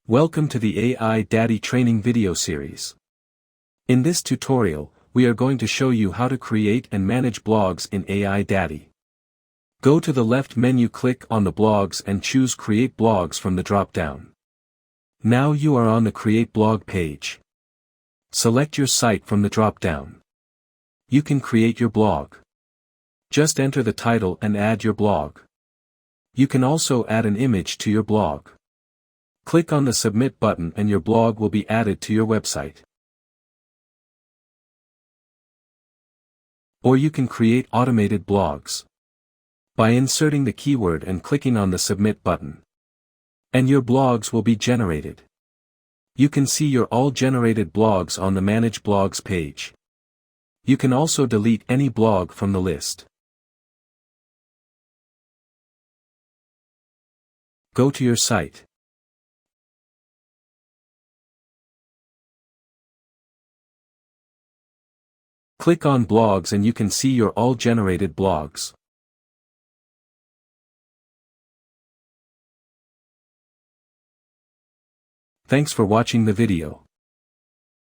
Welcome to the AI Daddy training video series. In this tutorial, we are going to show you how to create and manage blogs in AI Daddy. Go to the left menu, click on the blogs and choose Create Blogs from the drop-down. Now you are on the Create Blog page. Select your site from the drop-down. You can create your blog. Just enter the title and add your blog. You can also add an image to your blog. Click on the Submit button and your blog will be added to your website. Or you can create automated blogs by inserting the keyword and clicking on the Submit button. And your blogs will be generated. You can see your all generated blogs on the Manage Blogs page. You can also delete any blog from the list. Go to your site. Click on Blogs and you can see your all generated blogs. Thanks for watching the video.